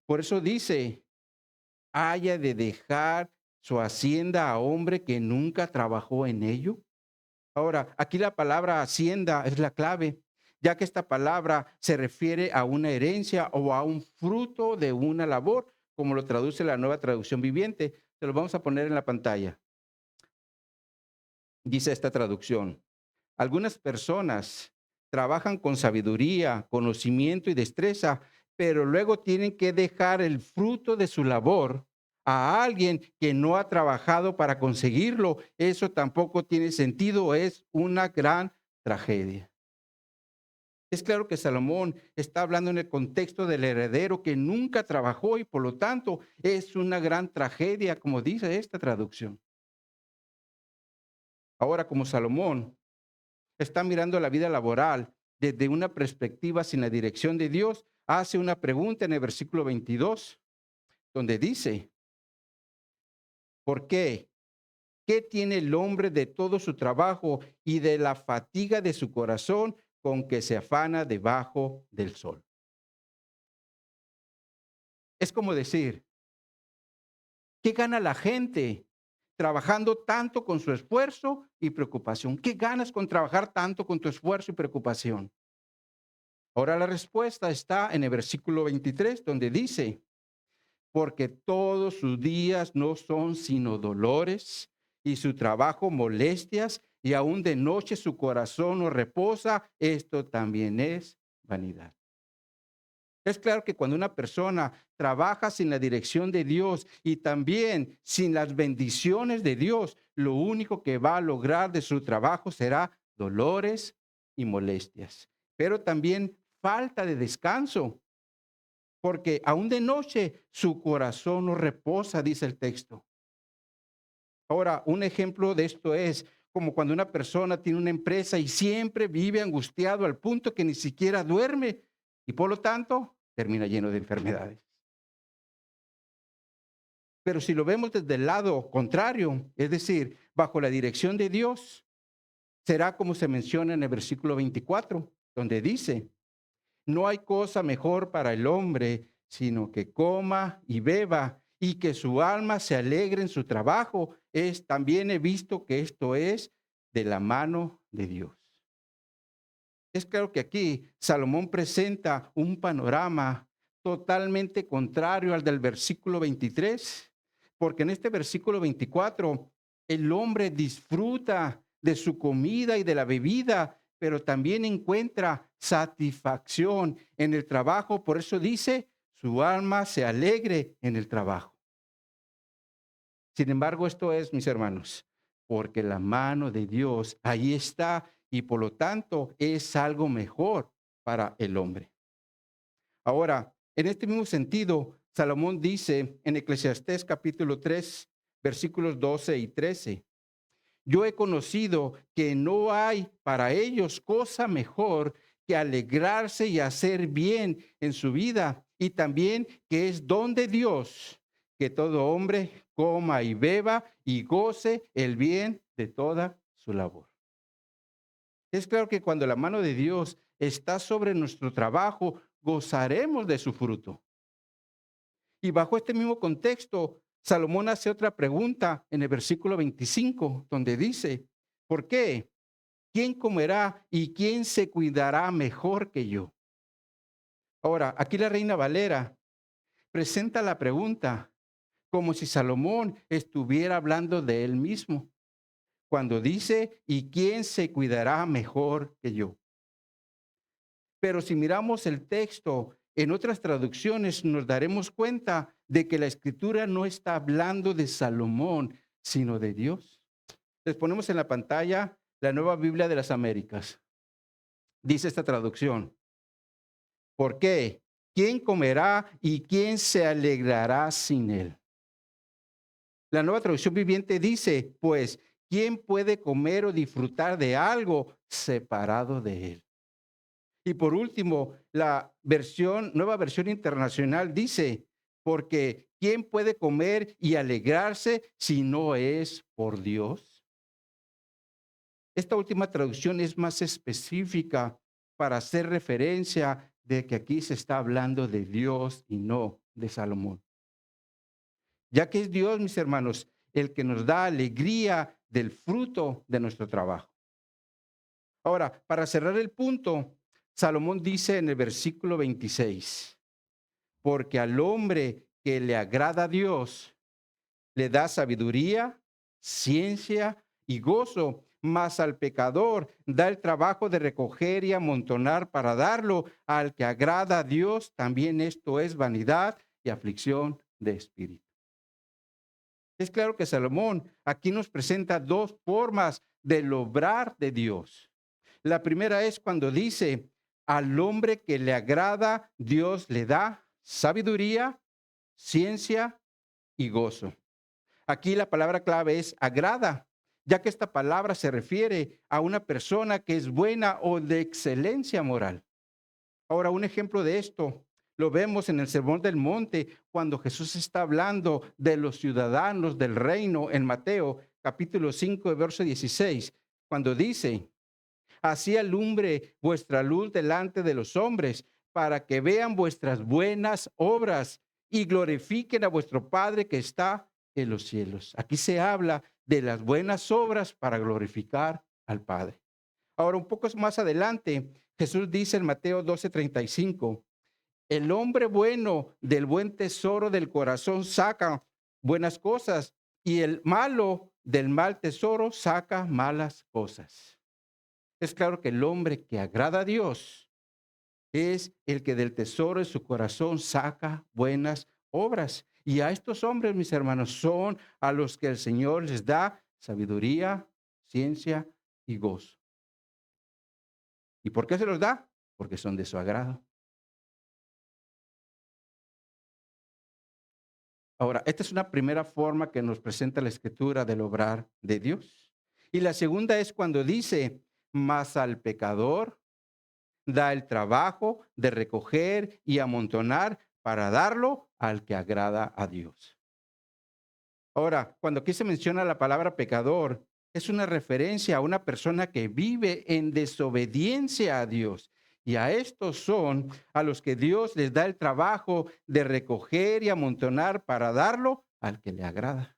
Por eso dice, haya de dejar su hacienda a hombre que nunca trabajó en ello. Ahora, aquí la palabra hacienda es la clave, ya que esta palabra se refiere a una herencia o a un fruto de una labor, como lo traduce la Nueva Traducción Viviente. Se lo vamos a poner en la pantalla. Dice esta traducción: algunas personas trabajan con sabiduría, conocimiento y destreza, pero luego tienen que dejar el fruto de su labor a alguien que no ha trabajado para conseguirlo. Eso tampoco tiene sentido, es una gran tragedia. Es claro que Salomón está hablando en el contexto del heredero que nunca trabajó y por lo tanto es una gran tragedia, como dice esta traducción. Ahora, como Salomón está mirando la vida laboral desde una perspectiva sin la dirección de Dios, hace una pregunta en el versículo 22, donde dice, ¿por qué? ¿Qué tiene el hombre de todo su trabajo y de la fatiga de su corazón con que se afana debajo del sol? Es como decir, ¿qué gana la gente trabajando tanto con su esfuerzo y preocupación? ¿Qué ganas con trabajar tanto con tu esfuerzo y preocupación? Ahora la respuesta está en el versículo 23, donde dice, porque todos sus días no son sino dolores y su trabajo molestias y aún de noche su corazón no reposa, esto también es vanidad. Es claro que cuando una persona trabaja sin la dirección de Dios y también sin las bendiciones de Dios, lo único que va a lograr de su trabajo será dolores y molestias, pero también falta de descanso, porque aún de noche su corazón no reposa, dice el texto. Ahora, un ejemplo de esto es como cuando una persona tiene una empresa y siempre vive angustiado al punto que ni siquiera duerme y por lo tanto termina lleno de enfermedades. Pero si lo vemos desde el lado contrario, es decir, bajo la dirección de Dios, será como se menciona en el versículo 24, donde dice, no hay cosa mejor para el hombre, sino que coma y beba y que su alma se alegre en su trabajo. También he visto que esto es de la mano de Dios. Es claro que aquí Salomón presenta un panorama totalmente contrario al del versículo 23, porque en este versículo 24 el hombre disfruta de su comida y de la bebida, pero también encuentra satisfacción en el trabajo. Por eso dice, su alma se alegre en el trabajo. Sin embargo, esto es, mis hermanos, porque la mano de Dios ahí está y por lo tanto es algo mejor para el hombre. Ahora, en este mismo sentido, Salomón dice en Eclesiastés capítulo 3, versículos 12 y 13, yo he conocido que no hay para ellos cosa mejor que alegrarse y hacer bien en su vida, y también que es don de Dios que todo hombre coma y beba y goce el bien de toda su labor. Es claro que cuando la mano de Dios está sobre nuestro trabajo, gozaremos de su fruto. Y bajo este mismo contexto, Salomón hace otra pregunta en el versículo 25, donde dice, ¿por qué? ¿Quién comerá y quién se cuidará mejor que yo? Ahora, aquí la Reina Valera presenta la pregunta como si Salomón estuviera hablando de él mismo, cuando dice, ¿y quién se cuidará mejor que yo? Pero si miramos el texto en otras traducciones, nos daremos cuenta de que la escritura no está hablando de Salomón, sino de Dios. Les ponemos en la pantalla la Nueva Biblia de las Américas. Dice esta traducción, ¿por qué? ¿Quién comerá y quién se alegrará sin él? La Nueva Traducción Viviente dice, pues, ¿quién puede comer o disfrutar de algo separado de él? Y por último, Nueva Versión Internacional dice, porque ¿quién puede comer y alegrarse si no es por Dios? Esta última traducción es más específica para hacer referencia de que aquí se está hablando de Dios y no de Salomón. Ya que es Dios, mis hermanos, el que nos da alegría del fruto de nuestro trabajo. Ahora, para cerrar el punto, Salomón dice en el versículo 26, porque al hombre que le agrada a Dios, le da sabiduría, ciencia y gozo, mas al pecador da el trabajo de recoger y amontonar para darlo al que agrada a Dios, también esto es vanidad y aflicción de espíritu. Es claro que Salomón aquí nos presenta dos formas del obrar de Dios. La primera es cuando dice, al hombre que le agrada, Dios le da sabiduría, ciencia y gozo. Aquí la palabra clave es agrada, ya que esta palabra se refiere a una persona que es buena o de excelencia moral. Ahora, un ejemplo de esto lo vemos en el Sermón del Monte, cuando Jesús está hablando de los ciudadanos del reino en Mateo, capítulo 5, verso 16, cuando dice, así alumbre vuestra luz delante de los hombres, para que vean vuestras buenas obras y glorifiquen a vuestro Padre que está en los cielos. Aquí se habla de las buenas obras para glorificar al Padre. Ahora, un poco más adelante, Jesús dice en Mateo 12:35, el hombre bueno del buen tesoro del corazón saca buenas cosas y el malo del mal tesoro saca malas cosas. Es claro que el hombre que agrada a Dios es el que del tesoro de su corazón saca buenas obras. Y a estos hombres, mis hermanos, son a los que el Señor les da sabiduría, ciencia y gozo. ¿Y por qué se los da? Porque son de su agrado. Ahora, esta es una primera forma que nos presenta la Escritura del obrar de Dios. Y la segunda es cuando dice, mas al pecador da el trabajo de recoger y amontonar para darlo al que agrada a Dios. Ahora, cuando aquí se menciona la palabra pecador, es una referencia a una persona que vive en desobediencia a Dios. Y a estos son a los que Dios les da el trabajo de recoger y amontonar para darlo al que le agrada.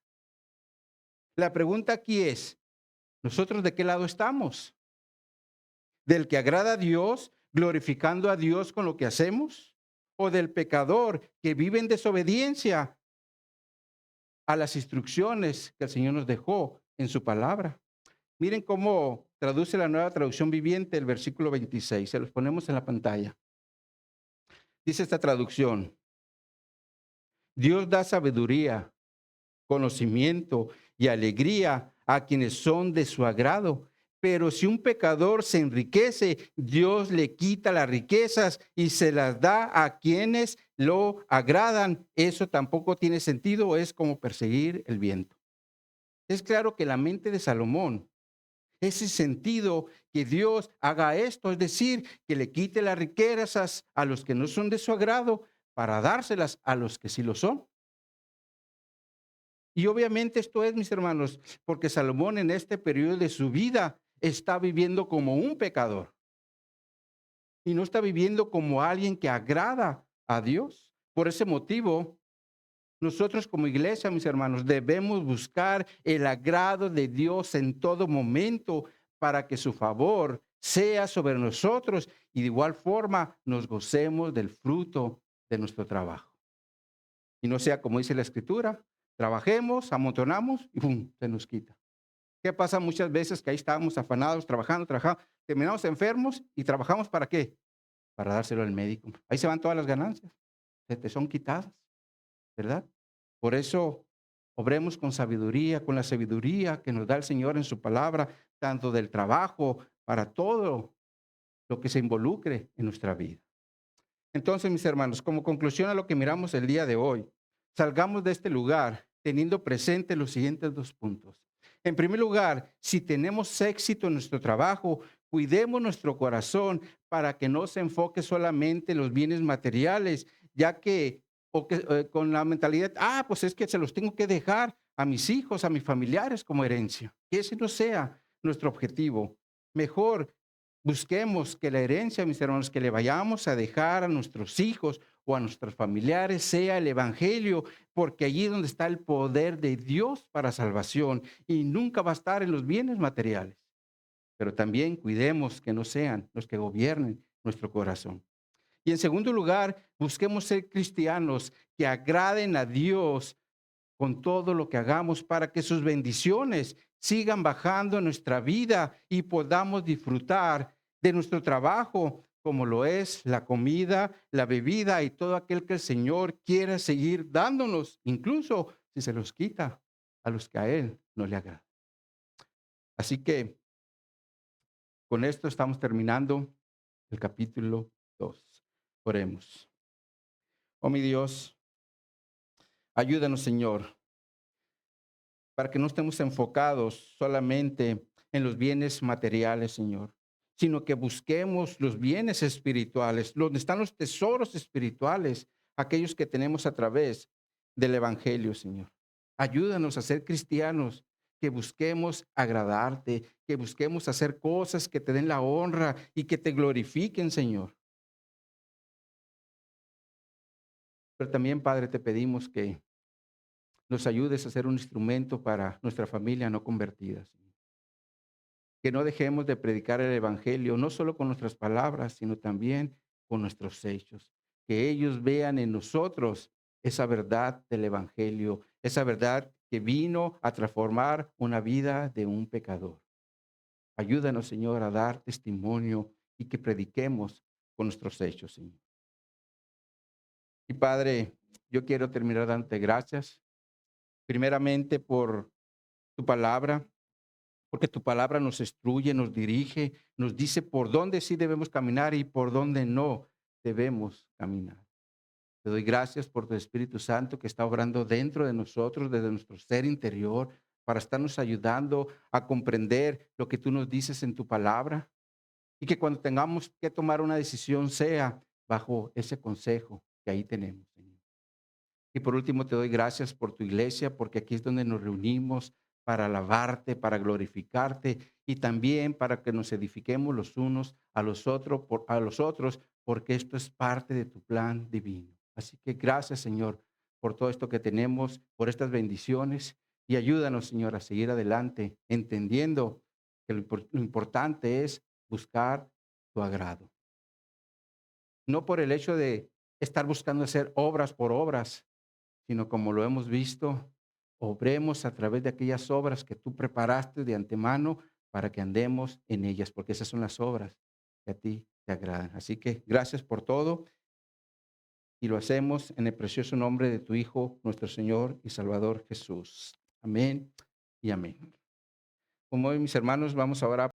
La pregunta aquí es, ¿nosotros de qué lado estamos? ¿Del que agrada a Dios, glorificando a Dios con lo que hacemos? ¿O del pecador que vive en desobediencia a las instrucciones que el Señor nos dejó en su palabra? Miren cómo traduce la Nueva Traducción Viviente el versículo 26. Se los ponemos en la pantalla. Dice esta traducción: Dios da sabiduría, conocimiento y alegría a quienes son de su agrado. Pero si un pecador se enriquece, Dios le quita las riquezas y se las da a quienes lo agradan. Eso tampoco tiene sentido, es como perseguir el viento. Es claro que la mente de Salomón ese sentido que Dios haga esto, es decir, que le quite las riquezas a los que no son de su agrado para dárselas a los que sí lo son. Y obviamente esto es, mis hermanos, porque Salomón en este periodo de su vida está viviendo como un pecador y no está viviendo como alguien que agrada a Dios. Por ese motivo, nosotros como iglesia, mis hermanos, debemos buscar el agrado de Dios en todo momento para que su favor sea sobre nosotros y de igual forma nos gocemos del fruto de nuestro trabajo. Y no sea como dice la escritura, trabajemos, amontonamos y ¡pum! Se nos quita. ¿Qué pasa muchas veces que ahí estamos afanados, trabajando, terminamos enfermos y trabajamos para qué? Para dárselo al médico. Ahí se van todas las ganancias, se te son quitadas, ¿verdad? Por eso, obremos con sabiduría, con la sabiduría que nos da el Señor en su palabra, tanto del trabajo, para todo lo que se involucre en nuestra vida. Entonces, mis hermanos, como conclusión a lo que miramos el día de hoy, salgamos de este lugar teniendo presente los siguientes dos puntos. En primer lugar, si tenemos éxito en nuestro trabajo, cuidemos nuestro corazón para que no se enfoque solamente en los bienes materiales, ya que, con la mentalidad, pues es que se los tengo que dejar a mis hijos, a mis familiares como herencia. Que ese no sea nuestro objetivo. Mejor busquemos que la herencia, mis hermanos, que le vayamos a dejar a nuestros hijos o a nuestros familiares sea el evangelio, porque allí es donde está el poder de Dios para salvación y nunca va a estar en los bienes materiales. Pero también cuidemos que no sean los que gobiernen nuestro corazón. Y en segundo lugar, busquemos ser cristianos que agraden a Dios con todo lo que hagamos para que sus bendiciones sigan bajando en nuestra vida y podamos disfrutar de nuestro trabajo, como lo es la comida, la bebida y todo aquel que el Señor quiera seguir dándonos, incluso si se los quita a los que a Él no le agrada. Así que con esto estamos terminando el capítulo 2. Oremos. Oh mi Dios, ayúdanos, Señor, para que no estemos enfocados solamente en los bienes materiales, Señor, sino que busquemos los bienes espirituales, donde están los tesoros espirituales, aquellos que tenemos a través del Evangelio, Señor. Ayúdanos a ser cristianos, que busquemos agradarte, que busquemos hacer cosas que te den la honra y que te glorifiquen, Señor. Pero también, Padre, te pedimos que nos ayudes a ser un instrumento para nuestra familia no convertida, Señor. Que no dejemos de predicar el evangelio, no solo con nuestras palabras, sino también con nuestros hechos. Que ellos vean en nosotros esa verdad del evangelio, esa verdad que vino a transformar una vida de un pecador. Ayúdanos, Señor, a dar testimonio y que prediquemos con nuestros hechos, Señor. Y Padre, yo quiero terminar dándote gracias, primeramente por tu palabra, porque tu palabra nos instruye, nos dirige, nos dice por dónde sí debemos caminar y por dónde no debemos caminar. Te doy gracias por tu Espíritu Santo que está obrando dentro de nosotros, desde nuestro ser interior, para estarnos ayudando a comprender lo que tú nos dices en tu palabra y que cuando tengamos que tomar una decisión sea bajo ese consejo que ahí tenemos, Señor. Y por último, te doy gracias por tu iglesia, porque aquí es donde nos reunimos para alabarte, para glorificarte y también para que nos edifiquemos los unos a los otros, porque esto es parte de tu plan divino. Así que gracias, Señor, por todo esto que tenemos, por estas bendiciones y ayúdanos, Señor, a seguir adelante, entendiendo que lo importante es buscar tu agrado. No por el hecho de estar buscando hacer obras por obras, sino como lo hemos visto, obremos a través de aquellas obras que tú preparaste de antemano para que andemos en ellas, porque esas son las obras que a ti te agradan. Así que gracias por todo y lo hacemos en el precioso nombre de tu Hijo, nuestro Señor y Salvador Jesús. Amén y amén. Como hoy, mis hermanos, vamos ahora